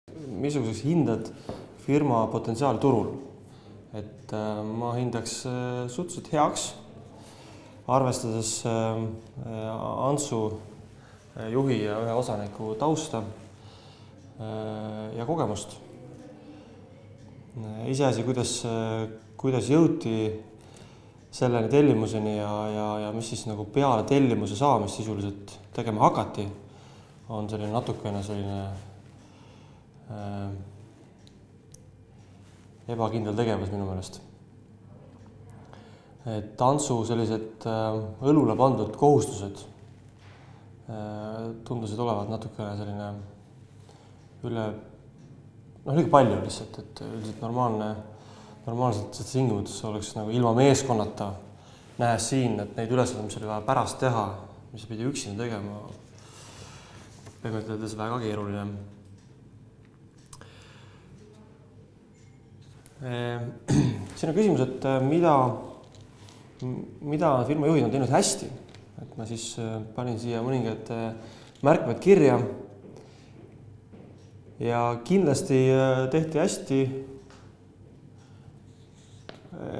Missuguseks hindad firma potentsiaal turul? Et ma hindaks suhteliselt heaks, arvestades Antsu juhi ja ühe osaniku tausta ja kogemust. Iseasi, kuidas jõuti selleni tellimuseni ja mis siis nagu peale tellimuse saamist sisuliselt tegema hakati, on selline natukene ebakindel tegevus minu meelest. Et Antsu sellised õlule pandud kohustused tundusid olevat natukene selline liiga palju lihtsalt, et üldiselt normaalselt tingimustes oleks nagu ilma meeskonnata, nähes siin, et neid ülesandeid, mis oli vaja pärast teha, mis pidi üksinda tegema, pehmelt öeldes väga keeruline. Siin on küsimus, et mida firma juhid on teinud hästi. Et ma siis panin siia mõningad märkmed kirja ja kindlasti tehti hästi,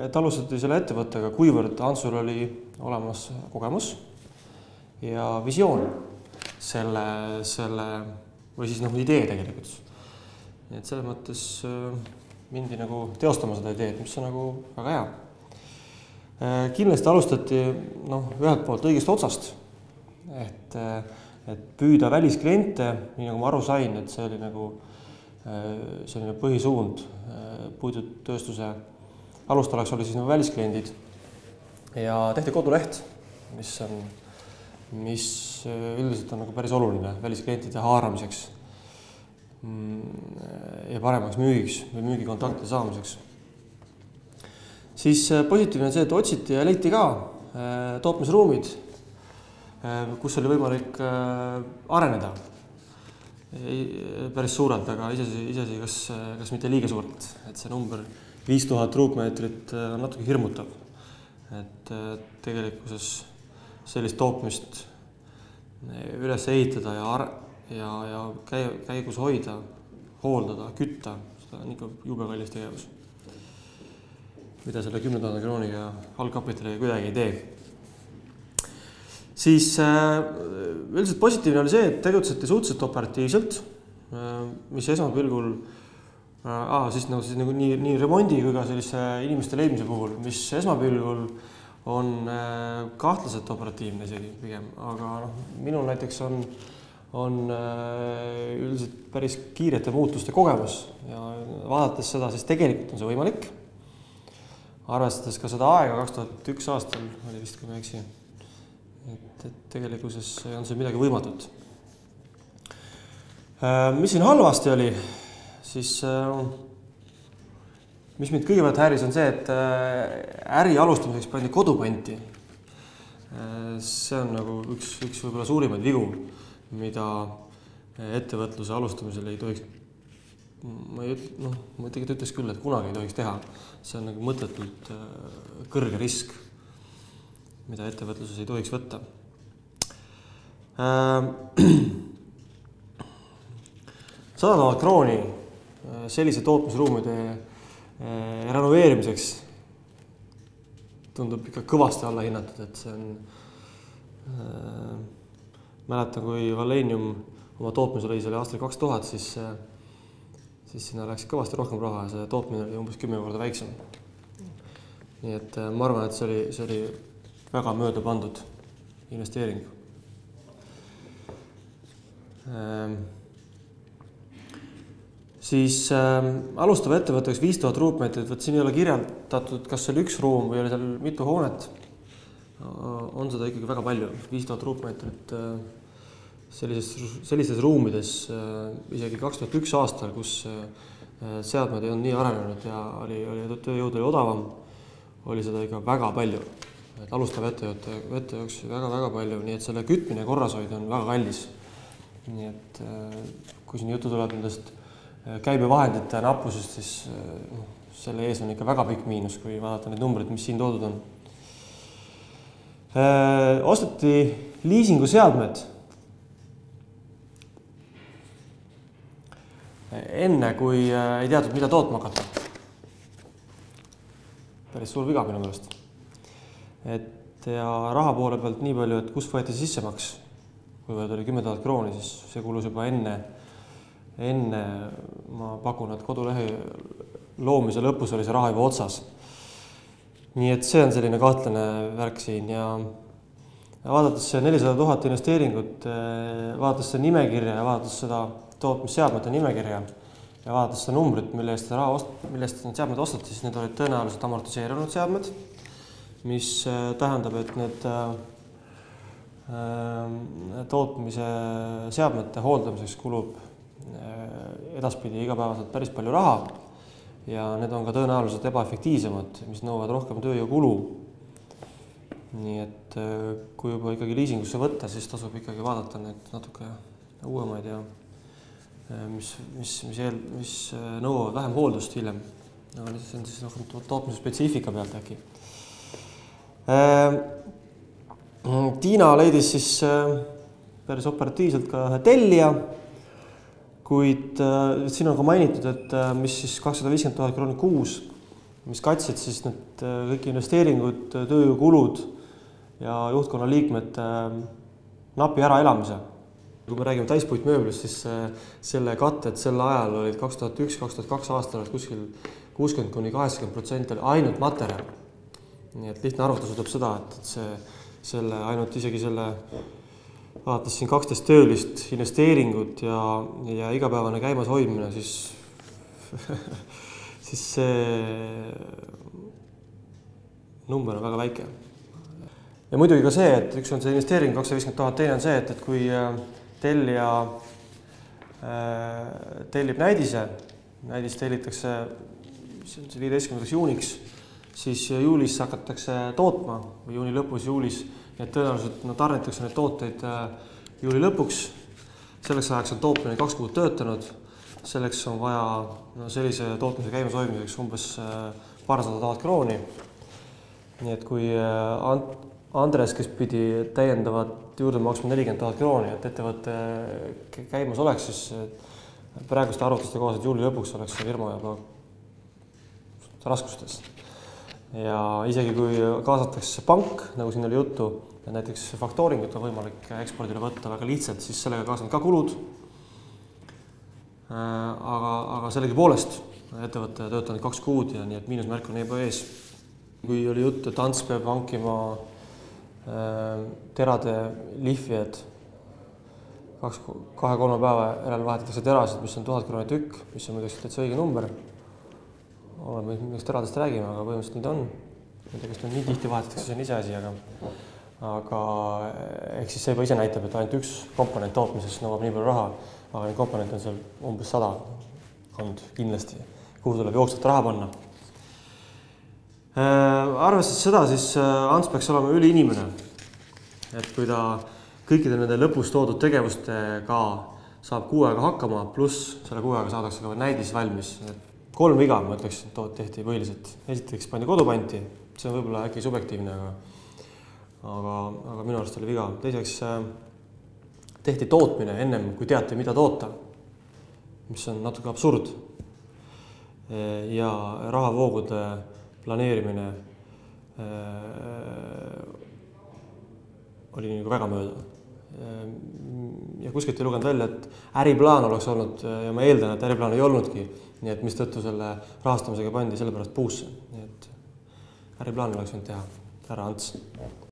et alustati selle ettevõttega, kuivõrd Antsul oli olemas kogemus ja visioon selle või siis idee tegelikult. Nii et selles mõttes mindi nagu teostama seda ideed, mis on nagu väga hea. Kindlasti alustati ühelt poolt õigest otsast, et püüda väliskliente, nii nagu ma aru sain, et see oli nagu selline põhisuund puidutööstuse alustalaks oli siis nagu väliskliendid ja tehti koduleht, mis üldiselt on nagu päris oluline välisklientide haaramiseks ja paremaks müügiks või müügikontaktide saamiseks. Siis positiivne on see, et otsiti ja leiti ka tootmisruumid, kus oli võimalik areneda päris suurelt, aga isegi kas mitte liiga suurelt, et see number 5000 ruutmeetrit on natuke hirmutav, et tegelikkuses sellist tootmist üles ehitada ja käigus hoida, hooldada, kütta, seda on ikka jube kallis tegevus, mida selle 10 000 krooniga algkapitaliga kuidagi ei tee. Siis üldiselt positiivne oli see, et tegutseti suhteliselt operatiivselt, mis esmapilgul siis nii remondi kui ka sellise inimeste leidmise puhul, mis esmapilgul on kahtlaselt operatiivne isegi pigem, aga minul näiteks on üldiselt päris kiirete muutuste kogemus ja vaadates seda, siis tegelikult on see võimalik. Arvestades ka seda aega 2001 aastal oli vist, kui ma eksi, et tegelikkuses on see midagi võimatut. Mis siin halvasti oli, siis mis mind kõigepealt häiris on see, et äri alustamiseks pandi kodupanti. See on nagu üks võib-olla suurimaid vigu, mida ettevõtluse alustamisel ei tohiks, ma tegelikult ütleks küll, et kunagi ei tohiks teha. See on nagu mõttetult kõrge risk, mida ettevõtluses ei tohiks võtta. 100 000 krooni sellise tootmisruumide renoveerimiseks tundub ikka kõvasti alla hinnatud, et see on mäletan, kui Wallenium oma tootmise lõi selle aastal 2000, siis sinna läks kõvasti rohkem raha ja see tootmine oli umbes 10 korda väiksem. Nii et ma arvan, et see oli väga mööda pandud investeering. Siis alustava ettevõtteks 5000 ruutmeetrit, võt siin ei ole kirjeldatud, kas see oli üks ruum või oli seal mitu hoonet. On seda ikkagi väga palju, 5000 ruutmeetrit sellistes ruumides, isegi 2001 aastal, kus seadmed ei olnud nii arenenud ja tööjõud oli odavam, oli seda ikka väga palju. Et alustav ettevõtte jaoks väga palju, nii et selle kütmine ja korrashoid on väga kallis. Nii et kui siin jutu tuleb nendest käibevahendite nappusest, siis selle ees on ikka väga pikk miinus, kui vaadata need numbrid, mis siin toodud on. Ostati liisingu seadmed enne, kui ei teadnud, mida tootma hakata. Päris suur viga minu meelest. Et ja raha poole pealt nii palju, et kust võeti see sissemaks, kuivõrd oli 10 000 krooni, siis see kulus juba enne ma pakun, et kodulehe loomise lõpus oli see raha juba otsas. Nii et see on selline kahtlane värk siin ja vaadates 400 000 investeeringut, vaadates seda nimekirja ja vaadates seda tootmisseadmete nimekirja ja vaadates seda numbrit, mille eest need seadmed ostati, siis need olid tõenäoliselt amortiseerunud seadmed, mis tähendab, et need tootmise seadmete hooldamiseks kulub edaspidi igapäevaselt päris palju raha ja need on ka tõenäoliselt ebaefektiivsemad, mis nõuavad rohkem tööjõukulu. Nii et kui juba ikkagi liisingusse võtta, siis tasub ikkagi vaadata need natuke uuemaid ja mis nõuavad vähem hooldust hiljem. Aga see on siis tootmise spetsiifika pealt äkki. Tiina leidis siis päris operatiivselt ka ühe tellija, kuid siin on ka mainitud, et mis siis 250 000 krooni kuus, mis katsid siis need kõik investeeringud, tööjõukulud ja juhtkonna liikmete napi äraelamise. Kui me räägime täispuitmööblist, siis selle katted sel ajal olid 2001-2002 aastal kuskil 60–80% ainult materjal. Nii et lihtne arvutus ütleb seda, et ainult isegi selle vaadates siin 12 töölist investeeringut ja igapäevane käimas hoidmine, siis see number on väga väike. Ja muidugi ka see, et üks on see investeering 250 000, teine on see, et kui tellija tellib näidis tellitakse 15. juuniks, siis juulis hakatakse tootma või juuni lõpus juulis, et tõenäoliselt tarnitakse neid tooteid juuli lõpuks. Selleks ajaks on tootmine 2 kuud töötanud. Selleks on vaja sellise tootmise käimas hoidmiseks umbes 200 000 krooni. Nii et kui Andres, kes pidi täiendavat juurde maksma 40 000 krooni, et ettevõtte käimas oleks, siis praeguste arvutuste kohaselt juuli lõpuks oleks see firma juba raskustes. Ja isegi kui kaasatakse pank, nagu siin oli juttu, ja näiteks faktooringut on võimalik ekspordile võtta väga lihtsalt, siis sellega kaasnevad ka kulud. Aga sellegi poolest ettevõtte töötanud 2 kuud ja nii et miinusmärk on juba ees. Kui oli jutt, et Ants peab hankima terade lihvijad 2-3 päeva järel vahetatakse terasid, mis on 1000 krooni tükk, mis on muidugi täitsa õige number. Oleme millest teradest räägime, aga põhimõtteliselt nüüd on. Kes nii tihti vahetatakse, see on ise asi, aga ehk siis see juba ise näitab, et ainult üks komponent tootmises nõuab nii palju raha, aga neid komponent on seal umbes 100 kindlasti, kuhu tuleb jooksvalt raha panna. Arvestades seda, siis Ants peaks olema üliinimene, et kui ta kõikide nende lõpus toodud tegevustega saab 6 aega hakkama, pluss selle 6 aega saadakse ka näidis valmis. 3 viga, ma ütleks, tehti põhiliselt. Esiteks pandi kodupanti, see on võib-olla äkki subjektiivne, aga minu arust oli viga. Teiseks tehti tootmine ennem, kui teati, mida toota, mis on natuke absurd. Ja rahavoogude planeerimine oli nagu väga mööda. Ja kuskilt ei lugenud välja, et äriplaan oleks olnud ja ma eeldan, et äriplaan ei olnudki, nii et mis tõttu selle rahastamisega pandi sellepärast puusse. Nii et äriplaan oleks võinud teha, härra Ants.